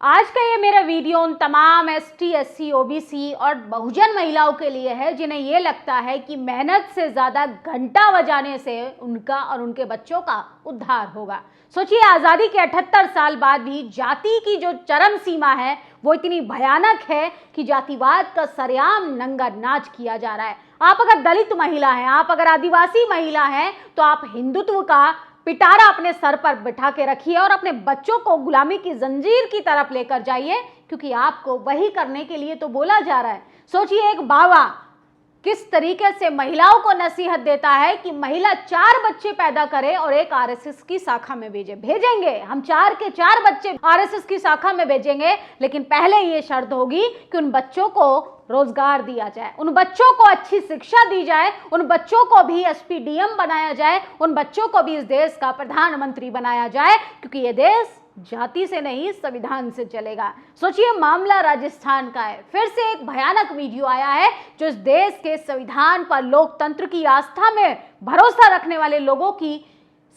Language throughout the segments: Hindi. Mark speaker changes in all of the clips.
Speaker 1: आज का ये मेरा वीडियो उन तमाम एसटी, एससी, ओबीसी और बहुजन महिलाओं के लिए है जिन्हें ये लगता है कि मेहनत से ज्यादा घंटा बजाने से उनका और उनके बच्चों का उद्धार होगा। सोचिए, आजादी के 78 साल बाद भी जाति की जो चरम सीमा है वो इतनी भयानक है कि जातिवाद का सरेआम नंगा नाच किया जा रहा है। आप अगर दलित महिला हैं, आप अगर आदिवासी महिला हैं, तो आप हिंदुत्व का पिटारा अपने सर पर बिठा के रखिए और अपने बच्चों को गुलामी की जंजीर की तरफ लेकर जाइए, क्योंकि आपको वही करने के लिए तो बोला जा रहा है। सोचिए, एक बाबा किस तरीके से महिलाओं को नसीहत देता है कि महिला 4 बच्चे पैदा करे और एक आरएसएस की शाखा में भेजेंगे। हम 4 के 4 बच्चे आरएसएस की शाखा में भेजेंगे, लेकिन पहले ये शर्त होगी कि उन बच्चों को रोजगार दिया जाए, उन बच्चों को अच्छी शिक्षा दी जाए, उन बच्चों को भी एसपीडीएम बनाया जाए, उन बच्चों को भी इस देश का प्रधानमंत्री बनाया जाए, क्योंकि ये देश जाति से नहीं संविधान से चलेगा। सोचिए, मामला राजस्थान का है। फिर से एक भयानक वीडियो आया है जो इस देश के संविधान पर, लोकतंत्र की आस्था में भरोसा रखने वाले लोगों की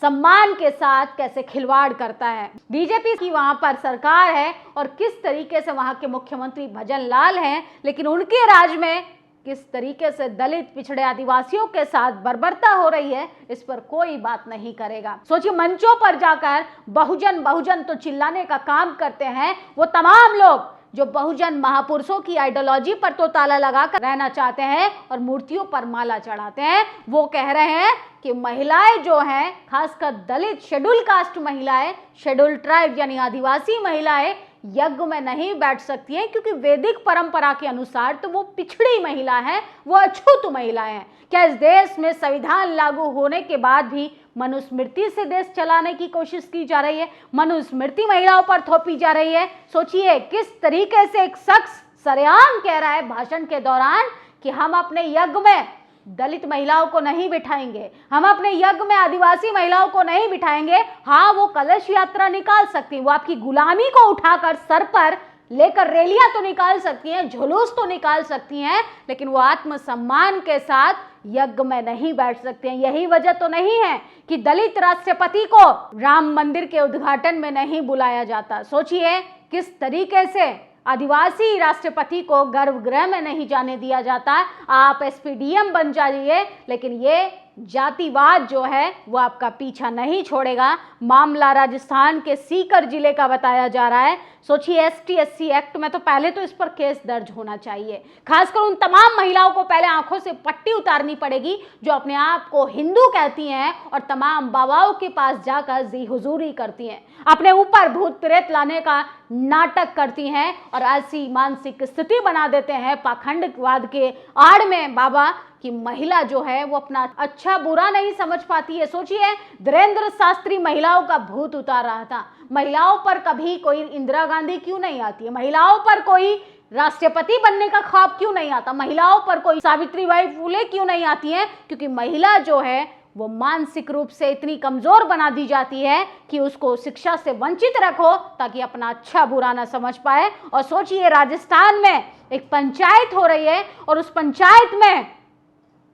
Speaker 1: सम्मान के साथ कैसे खिलवाड़ करता है। बीजेपी की वहां पर सरकार है और किस तरीके से वहां के मुख्यमंत्री भजन लाल हैं, लेकिन उनके राज में किस तरीके से दलित, पिछड़े, आदिवासियों के साथ बर्बरता हो रही है, इस पर कोई बात नहीं करेगा। सोचिए, मंचों पर जाकर बहुजन बहुजन तो चिल्लाने का काम करते हैं वो तमाम लोग जो बहुजन महापुरुषों की आइडियोलॉजी पर तो ताला लगाकर रहना चाहते हैं और मूर्तियों पर माला चढ़ाते हैं। वो कह रहे हैं कि महिलाएं जो हैं, खासकर दलित, शेड्यूल कास्ट महिलाएं, शेड्यूल ट्राइब यानी आदिवासी महिलाएं यज्ञ में नहीं बैठ सकती हैं, क्योंकि वैदिक परंपरा के अनुसार तो वो पिछड़ी महिला है, वो अछूत महिला है। क्या इस देश में संविधान लागू होने के बाद भी मनुस्मृति से देश चलाने की कोशिश की जा रही है? मनुस्मृति महिलाओं पर थोपी जा रही है। सोचिए, किस तरीके से एक शख्स सरेआम कह रहा है भाषण के दौरान कि हम अपने यज्ञ में दलित महिलाओं को नहीं बिठाएंगे, हम अपने यज्ञ में आदिवासी महिलाओं को नहीं बिठाएंगे। हाँ, वो कलश यात्रा निकाल सकती है, वो आपकी गुलामी को उठाकर सर पर लेकर रैलियां तो निकाल सकती हैं, जुलूस तो निकाल सकती हैं, लेकिन वो आत्मसम्मान के साथ यज्ञ में नहीं बैठ सकते हैं। यही वजह तो नहीं है कि दलित राष्ट्रपति को राम मंदिर के उद्घाटन में नहीं बुलाया जाता। सोचिए, किस तरीके से आदिवासी राष्ट्रपति को गर्भगृह में नहीं जाने दिया जाता। आप एसपीडीएम बन जाइए, लेकिन ये जातिवाद जो है वो आपका पीछा नहीं छोड़ेगा। मामला राजस्थान के सीकर जिले का बताया जा रहा है। सोचिए, एसटी एससी एक्ट में तो पहले तो इस पर केस दर्ज होना चाहिए। खासकर उन तमाम महिलाओं को पहले आंखों से पट्टी उतारनी पड़ेगी जो अपने आप को हिंदू कहती हैं और तमाम बाबाओं के पास जाकर जी हुजूरी करती हैं, अपने ऊपर भूत प्रेत लाने का नाटक करती हैं और ऐसी मानसिक स्थिति बना देते हैं पाखंडवाद के आड़ में बाबा कि महिला जो है वो अपना अच्छा बुरा नहीं समझ पाती है। सोचिए, धीरेन्द्र शास्त्री महिलाओं का भूत उतार रहा था। महिलाओं पर कभी कोई इंदिरा गांधी क्यों नहीं आती है? महिलाओं पर कोई राष्ट्रपति बनने का ख्वाब क्यों नहीं आता? महिलाओं पर कोई सावित्रीबाई फुले क्यों नहीं आती है? क्योंकि महिला जो है वो मानसिक रूप से इतनी कमजोर बना दी जाती है कि उसको शिक्षा से वंचित रखो ताकि अपना अच्छा बुरा ना समझ पाए। और सोचिए, राजस्थान में एक पंचायत हो रही है और उस पंचायत में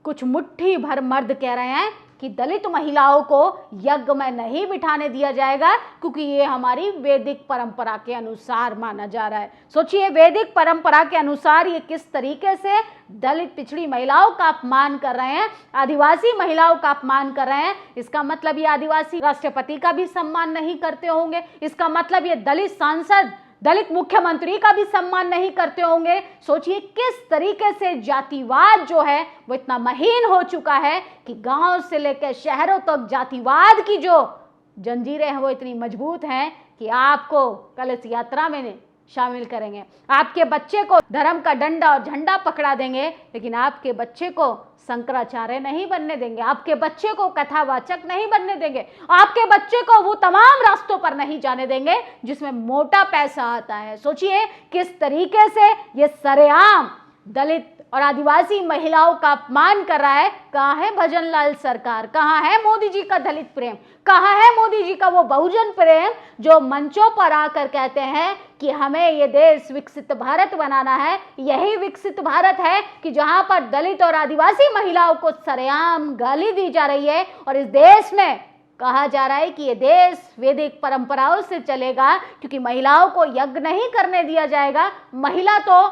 Speaker 1: कुछ मुट्ठी भर मर्द कह रहे हैं कि दलित महिलाओं को यज्ञ में नहीं बिठाने दिया जाएगा, क्योंकि ये हमारी वैदिक परंपरा के अनुसार माना जा रहा है। सोचिए, वैदिक परंपरा के अनुसार ये किस तरीके से दलित, पिछड़ी महिलाओं का अपमान कर रहे हैं, आदिवासी महिलाओं का अपमान कर रहे हैं। इसका मतलब ये आदिवासी राष्ट्रपति का भी सम्मान नहीं करते होंगे। इसका मतलब ये दलित सांसद, दलित मुख्यमंत्री का भी सम्मान नहीं करते होंगे। सोचिए, किस तरीके से जातिवाद जो है वो इतना महीन हो चुका है कि गांव से लेकर शहरों तक जातिवाद की जो जंजीरें हैं वो इतनी मजबूत हैं कि आपको कलश यात्रा में शामिल करेंगे, आपके बच्चे को धर्म का डंडा और झंडा पकड़ा देंगे, लेकिन आपके बच्चे को शंकराचार्य नहीं बनने देंगे, आपके बच्चे को कथावाचक नहीं बनने देंगे, आपके बच्चे को वो तमाम रास्तों पर नहीं जाने देंगे जिसमें मोटा पैसा आता है। सोचिए, किस तरीके से ये सरेआम दलित और आदिवासी महिलाओं का अपमान कर रहा है। कहाँ है भजन लाल सरकार? कहाँ है मोदी जी का दलित प्रेम? कहाँ है मोदी जी का वो बहुजन प्रेम जो मंचों पर आकर कहते हैं कि हमें ये देश विकसित भारत बनाना है? यही विकसित भारत है कि जहां पर दलित और आदिवासी महिलाओं को सरेआम गाली दी जा रही है और इस देश में कहा जा रहा है कि ये देश वैदिक परंपराओं से चलेगा, क्योंकि महिलाओं को यज्ञ नहीं करने दिया जाएगा। महिला तो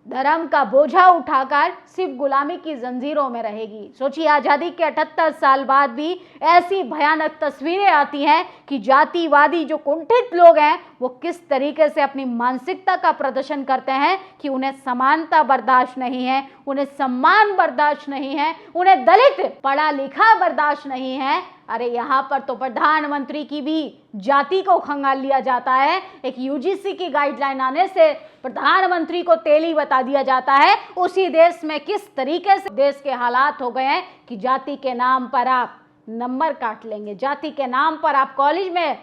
Speaker 1: धर्म का बोझा उठाकर सिर्फ गुलामी की जंजीरों में रहेगी। सोचिए, आजादी के 78 साल बाद भी ऐसी भयानक तस्वीरें आती हैं कि जातिवादी जो कुंठित लोग हैं वो किस तरीके से अपनी मानसिकता का प्रदर्शन करते हैं कि उन्हें समानता बर्दाश्त नहीं है, उन्हें सम्मान बर्दाश्त नहीं है, उन्हें दलित पढ़ा लिखा बर्दाश्त नहीं है। अरे यहाँ पर तो प्रधानमंत्री की भी जाति को खंगाल लिया जाता है। एक यूजीसी की गाइडलाइन आने से प्रधानमंत्री को तेली बता दिया जाता है। उसी देश में किस तरीके से देश के हालात हो गए हैं कि जाति के नाम पर आप नंबर काट लेंगे, जाति के नाम पर आप कॉलेज में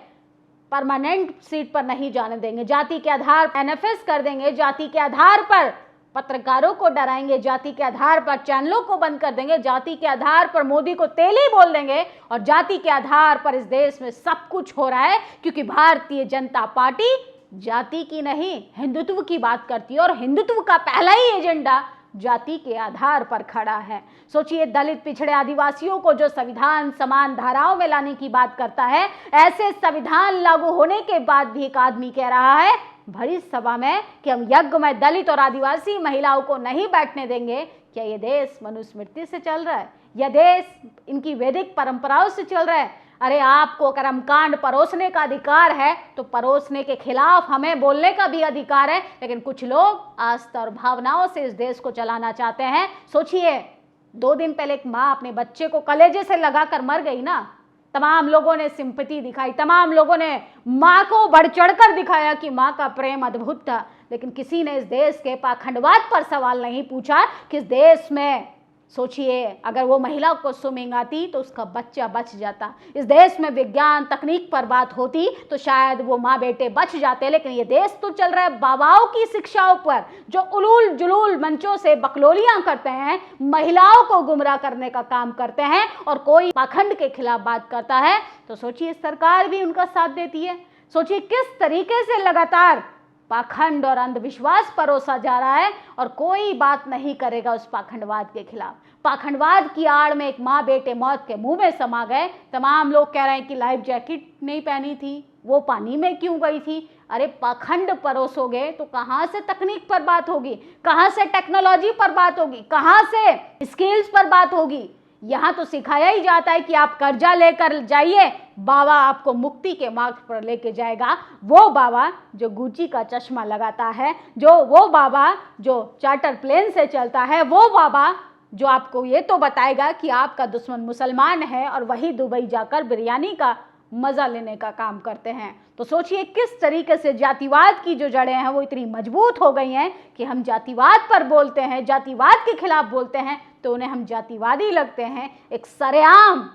Speaker 1: परमानेंट सीट पर नहीं जाने देंगे, जाति के आधार पर एनएफएस कर देंगे, जाति के आधार पर पत्रकारों को डराएंगे, जाति के आधार पर चैनलों को बंद कर देंगे, जाति के आधार पर मोदी को तेली बोल देंगे, और जाति के आधार पर इस देश में सब कुछ हो रहा है क्योंकि भारतीय जनता पार्टी जाति की नहीं हिंदुत्व की बात करती है, और हिंदुत्व का पहला ही एजेंडा जाति के आधार पर खड़ा है। सोचिए, दलित पिछड़े आदिवासियों को जो संविधान समान धाराओं में लाने की बात करता है, ऐसे संविधान लागू होने के बाद भी एक आदमी कह रहा है भरी सभा में कि हम यज्ञ में दलित और आदिवासी महिलाओं को नहीं बैठने देंगे। क्या ये देश मनुस्मृति से चल रहा है? यह देश इनकी वैदिक परंपराओं से चल रहा है? अरे आपको कर्मकांड परोसने का अधिकार है तो परोसने के खिलाफ हमें बोलने का भी अधिकार है, लेकिन कुछ लोग आस्था और भावनाओं से इस देश को चलाना चाहते हैं। सोचिए, 2 दिन पहले एक माँ अपने बच्चे को कलेजे से लगाकर मर गई ना, तमाम लोगों ने सिंपैथी दिखाई, तमाम लोगों ने माँ को बढ़ चढ़कर दिखाया कि माँ का प्रेम अद्भुत था, लेकिन किसी ने इस देश के पाखंडवाद पर सवाल नहीं पूछा कि इस देश में सोचिए, अगर वो महिला को स्विमिंग आती तो उसका बच्चा बच जाता। इस देश में विज्ञान तकनीक पर बात होती तो शायद वो माँ बेटे बच जाते, लेकिन ये देश तो चल रहा है बाबाओं की शिक्षाओं पर, जो उलूल जुलूल मंचों से बकलोलियां करते हैं, महिलाओं को गुमराह करने का काम करते हैं, और कोई पाखंड के खिलाफ बात करता है तो सोचिए सरकार भी उनका साथ देती है। सोचिए किस तरीके से लगातार पाखंड और अंधविश्वास परोसा जा रहा है और कोई बात नहीं करेगा उस पाखंडवाद के खिलाफ। पाखंडवाद की आड़ में एक माँ बेटे मौत के मुंह में समा गए। तमाम लोग कह रहे हैं कि लाइफ जैकेट नहीं पहनी थी, वो पानी में क्यों गई थी। अरे पाखंड परोसोगे तो कहाँ से तकनीक पर बात होगी, कहाँ से टेक्नोलॉजी पर बात होगी, कहाँ से स्किल्स पर बात होगी। यहाँ तो सिखाया ही जाता है कि आप कर्जा लेकर जाइए, बाबा आपको मुक्ति के मार्ग पर लेके जाएगा। वो बाबा जो गुची का चश्मा लगाता है, वो बाबा जो चार्टर प्लेन से चलता है, वो बाबा जो आपको ये तो बताएगा कि आपका दुश्मन मुसलमान है, और वही दुबई जाकर बिरयानी का मजा लेने का काम करते हैं। तो सोचिए किस तरीके से जातिवाद की जो जड़ें हैं वो इतनी मजबूत हो गई हैं कि हम जातिवाद पर बोलते हैं, जातिवाद के खिलाफ बोलते हैं तो उन्हें हम जातिवादी लगते हैं। एक सरेआम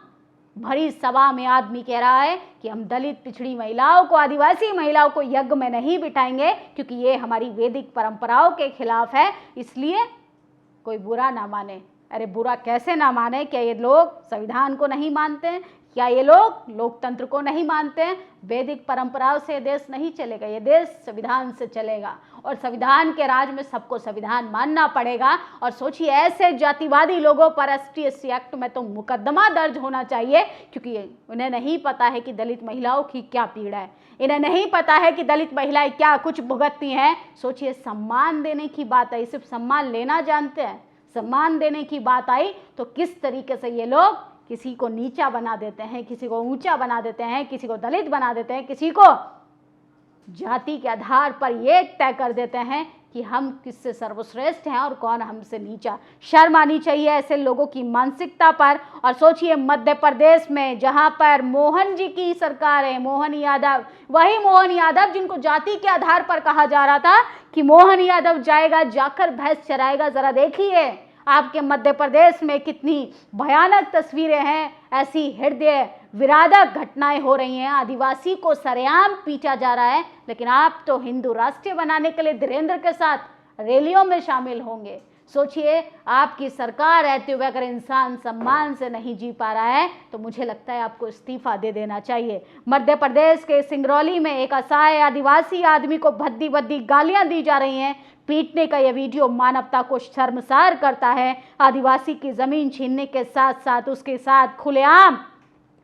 Speaker 1: भरी सभा में आदमी कह रहा है कि हम दलित पिछड़ी महिलाओं को, आदिवासी महिलाओं को यज्ञ में नहीं बिठाएंगे क्योंकि ये हमारी वैदिक परंपराओं के खिलाफ है, इसलिए कोई बुरा ना माने। अरे बुरा कैसे ना माने? क्या ये लोग संविधान को नहीं मानते हैं? क्या ये लोग लोकतंत्र को नहीं मानते हैं? वैदिक परंपराओं से देश नहीं चलेगा, ये देश संविधान से चलेगा, और संविधान के राज में सबको संविधान मानना पड़ेगा। और सोचिए ऐसे जातिवादी लोगों पर ST/SC एक्ट में तो मुकदमा दर्ज होना चाहिए, क्योंकि उन्हें नहीं पता है कि दलित महिलाओं की क्या पीड़ा है, इन्हें नहीं पता है कि दलित महिलाएं क्या कुछ भुगतती हैं। सोचिए सम्मान देने की बात आई, सिर्फ सम्मान लेना जानते हैं, सम्मान देने की बात आई तो किस तरीके से ये लोग किसी को नीचा बना देते हैं, किसी को ऊंचा बना देते हैं, किसी को दलित बना देते हैं, किसी को जाति के आधार पर ये तय कर देते हैं कि हम किससे सर्वश्रेष्ठ हैं और कौन हमसे नीचा। शर्म आनी चाहिए ऐसे लोगों की मानसिकता पर। और सोचिए मध्य प्रदेश में जहां पर मोहन जी की सरकार है, मोहन यादव, वही मोहन यादव जिनको जाति के आधार पर कहा जा रहा था कि मोहन यादव जाएगा जाकर भैंस चराएगा। जरा देखिए आपके मध्य प्रदेश में कितनी भयानक तस्वीरें हैं, ऐसी हृदय विदारक घटनाएं हो रही हैं, आदिवासी को सरेआम पीटा जा रहा है, लेकिन आप तो हिंदू राष्ट्रीय बनाने के लिए धीरेन्द्र के साथ रैलियों में शामिल होंगे। सोचिए आपकी सरकार रहते हुए अगर इंसान सम्मान से नहीं जी पा रहा है तो मुझे लगता है आपको इस्तीफा दे देना चाहिए। मध्य प्रदेश के सिंगरौली में एक असहाय आदिवासी आदमी को भद्दी भद्दी गालियां दी जा रही हैं। पीटने का यह वीडियो मानवता को शर्मसार करता है। आदिवासी की जमीन छीनने के साथ साथ उसके साथ खुलेआम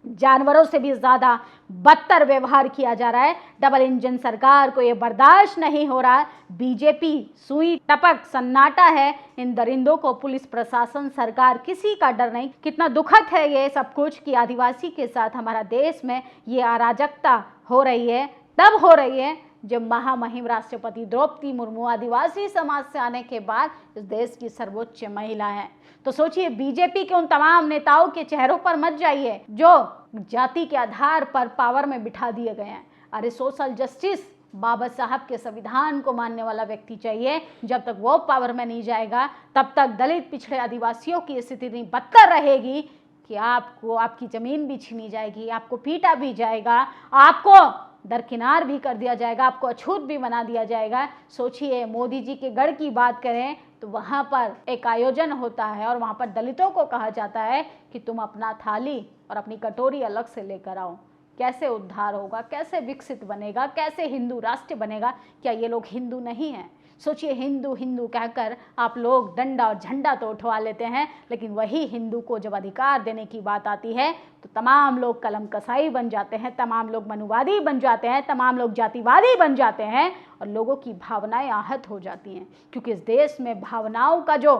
Speaker 1: जानवरों से भी ज्यादा बदतर व्यवहार किया जा रहा है। डबल इंजन सरकार को ये बर्दाश्त नहीं हो रहा है। बीजेपी सुई टपक सन्नाटा है। इन दरिंदों को पुलिस प्रशासन सरकार किसी का डर नहीं। कितना दुखद है ये सब कुछ कि आदिवासी के साथ हमारा देश में ये अराजकता हो रही है। तब हो रही है जब महामहिम राष्ट्रपति द्रौपदी मुर्मू आदिवासी समाज से आने के बाद इस देश की सर्वोच्च महिला है। तो सोचिए, बीजेपी के उन तमाम नेताओं के चेहरों पर मत जाइए जो जाति के आधार पर पावर में बिठा दिए गए हैं। अरे सोशल जस्टिस, बाबा साहब के संविधान को मानने वाला व्यक्ति चाहिए। जब तक वो पावर में नहीं जाएगा तब तक दलित पिछड़े आदिवासियों की स्थिति इतनी बदतर रहेगी कि आपको आपकी जमीन भी छीनी जाएगी, आपको पीटा भी जाएगा, आपको दरकिनार भी कर दिया जाएगा, आपको अछूत भी बना दिया जाएगा। सोचिए, मोदी जी के गढ़ की बात करें तो वहाँ पर एक आयोजन होता है और वहाँ पर दलितों को कहा जाता है कि तुम अपना थाली और अपनी कटोरी अलग से लेकर आओ। कैसे उद्धार होगा, कैसे विकसित बनेगा, कैसे हिंदू राष्ट्र बनेगा? क्या ये लोग हिंदू नहीं हैं? सोचिए, हिंदू हिंदू कहकर आप लोग डंडा और झंडा तो उठवा लेते हैं, लेकिन वही हिंदू को जब अधिकार देने की बात आती है तो तमाम लोग कलम कसाई बन जाते हैं, तमाम लोग मनुवादी बन जाते हैं, तमाम लोग जातिवादी बन जाते हैं और लोगों की भावनाएं आहत हो जाती हैं। क्योंकि इस देश में भावनाओं का जो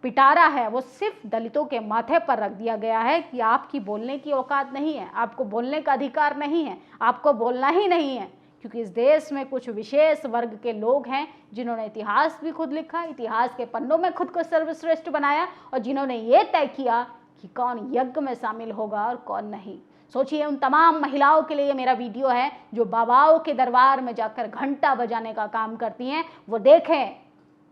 Speaker 1: पिटारा है वो सिर्फ दलितों के माथे पर रख दिया गया है कि आपकी बोलने की औकात नहीं है, आपको बोलने का अधिकार नहीं है, आपको बोलना ही नहीं है। क्योंकि इस देश में कुछ विशेष वर्ग के लोग हैं जिन्होंने इतिहास भी खुद लिखा, इतिहास के पन्नों में खुद को सर्वश्रेष्ठ बनाया और जिन्होंने ये तय किया कि कौन यज्ञ में शामिल होगा और कौन नहीं। सोचिए, उन तमाम महिलाओं के लिए मेरा वीडियो है जो बाबाओं के दरबार में जाकर घंटा बजाने का काम करती हैं। वो देखें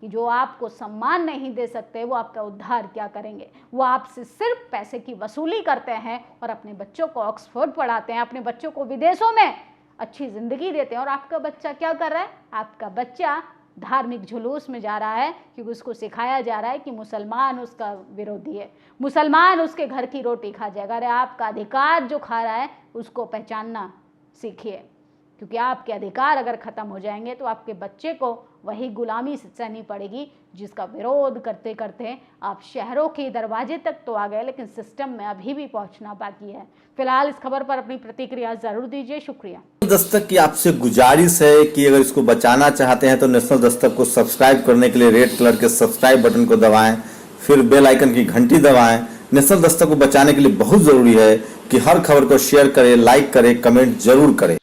Speaker 1: कि जो आपको सम्मान नहीं दे सकते वो आपका उद्धार क्या करेंगे। वो आपसे सिर्फ पैसे की वसूली करते हैं और अपने बच्चों को ऑक्सफोर्ड पढ़ाते हैं, अपने बच्चों को विदेशों में अच्छी जिंदगी देते हैं। और आपका बच्चा क्या कर रहा है? आपका बच्चा धार्मिक जुलूस में जा रहा है क्योंकि उसको सिखाया जा रहा है कि मुसलमान उसका विरोधी है, मुसलमान उसके घर की रोटी खा जाएगा। अरे आपका अधिकार जो खा रहा है उसको पहचानना सीखिए, क्योंकि आपके अधिकार अगर ख़त्म हो जाएंगे तो आपके बच्चे को वही गुलामी सहनी पड़ेगी जिसका विरोध करते करते आप शहरों के दरवाजे तक तो आ गए, लेकिन सिस्टम में अभी भी पहुंचना बाकी है। फिलहाल इस खबर पर अपनी प्रतिक्रिया जरूर दीजिए। शुक्रिया।
Speaker 2: दस्तक की आपसे गुजारिश है कि अगर इसको बचाना चाहते हैं तो नेशनल दस्तक को सब्सक्राइब करने के लिए रेड कलर के सब्सक्राइब बटन को दबाएं, फिर बेल आइकन की घंटी दबाएं। नेशनल दस्तक को बचाने के लिए बहुत जरूरी है कि हर खबर को शेयर करें, लाइक करें, कमेंट जरूर करें।